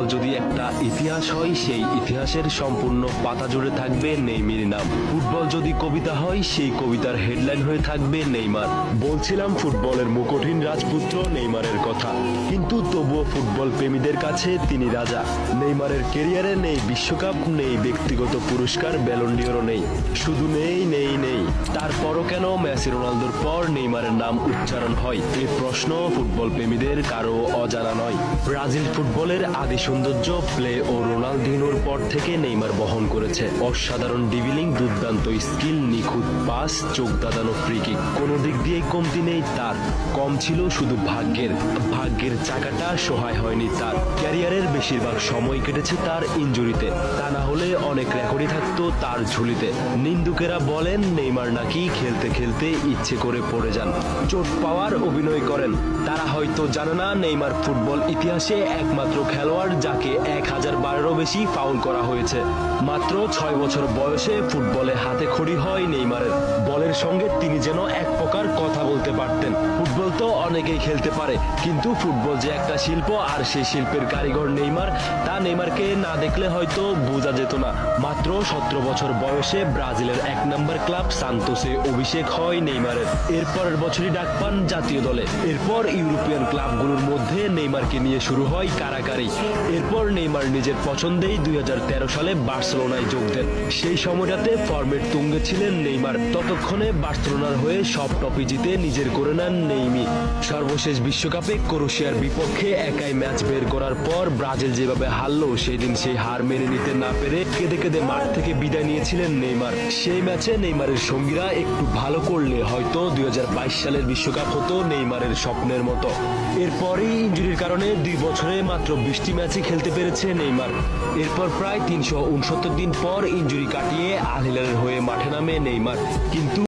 Football যদি একটা ইতিহাস হয়, সেই ইতিহাসের সম্পূর্ণ পাতা জুড়ে থাকবে নেইমারের নাম। ফুটবল যদি কবিতা হয়, সেই কবিতার হেডলাইন হয়ে থাকবে নেইমার। বলছিলাম ফুটবলের মুকুটহীন রাজপুত্র নেইমারের কথা, কিন্তু তবুও ফুটবল প্রেমীদের কাছে তিনি রাজা। নেইমারের ক্যারিয়ারে নেই বিশ্বকাপ, নেই ব্যক্তিগত পুরস্কার, ব্যালন ডিওরও নেই, শুধু নেই নেই নেই। তারপরও কেন মেসি রোনালদোর পর নেইমারের নাম উচ্চারণ হয়, এই প্রশ্ন ফুটবল প্রেমীদের কারো অজানা নয়। ব্রাজিল ফুটবলের আদি সৌন্দর্য প্লে ও রোনালদিনোর পর থেকে নেইমার বহন করেছে। অসাধারণ ড্রিবলিং, দুর্দান্ত স্কিল, নিখুঁত পাস, চোখ দাদানো ফ্রি কিক, কোনো দিক দিয়েই কমতি নেই তার। কম ছিল শুধু ভাগ্যের চাকাটা সহায় হয়নি তার। ক্যারিয়ারের বেশিরভাগ সময় কেটেছে তার ইনজুরিতে, তা না হলে অনেক রেকর্ডই থাকতো তার ঝুলিতে। নিন্দুকেরা বলেন নেইমার নাকি খেলতে খেলতে ইচ্ছে করে পড়ে যান, চোট পাওয়ার অভিনয় করেন। তারা হয়তো জানে না নেইমার ফুটবল ইতিহাসে একমাত্র খেলোয়াড় যাকে 1000 বারেরও বেশি ফাউল করা হয়েছে। মাত্র 6 বছর বয়সে ফুটবলে হাতে খড়ি হয় নেইমারের। বলের সঙ্গে তিনি যেন এক প্রকার কথা বলতে পারতেন। ফুটবল তো অনেকেই খেলতে পারে, কিন্তু ফুটবল যে একটা শিল্প, আর সেই শিল্পের কারিগর নেইমার, তা নেইমারকে না দেখলে হয়তো বোঝা যেত না। মাত্র 17 বছর বয়সে ব্রাজিলের 1 নম্বর ক্লাব সান্তোসে অভিষেক হয় নেইমারের। এরপরের বছরই ডাক পান জাতীয় দলে। এরপর ইউরোপিয়ান ক্লাবগুলোর মধ্যে নেইমারকে নিয়ে শুরু হয় কারাকারি। এরপর নেইমার নিজের পছন্দেই 2013 সালে বার্সেলোনায় যোগ দেন। সেই সময়টাতে ফর্মের তুঙ্গে ছিলেন নেইমার। ততক্ষণে বার্সেলোনার হয়ে সব ট্রফি জিতে নিজের করে নেন নেইমি। সর্বশেষ বিশ্বকাপে ক্রোয়েশিয়ার বিপক্ষে একাই ম্যাচ বের করার পর ব্রাজিল যেভাবে হারলো, সেদিন সেই হার মেনে নিতে না পেরে কেঁদে কেঁদে মাঠ থেকে বিদায় নিয়েছিলেন নেইমার। সেই ম্যাচে নেইমারের সঙ্গীরা একটু ভালো করলে হয়তো 2022 সালের বিশ্বকাপ হতো নেইমারের স্বপ্নের মতো। এরপরই ইনজুরির কারণে 2 বছরে মাত্র 20টি ম্যাচই খেলতে পেরেছে নেইমার। এরপর প্রায় 369 দিন পর ইনজুরি কাটিয়ে আল হিলালের হয়ে মাঠে নামে নেইমার। কিন্তু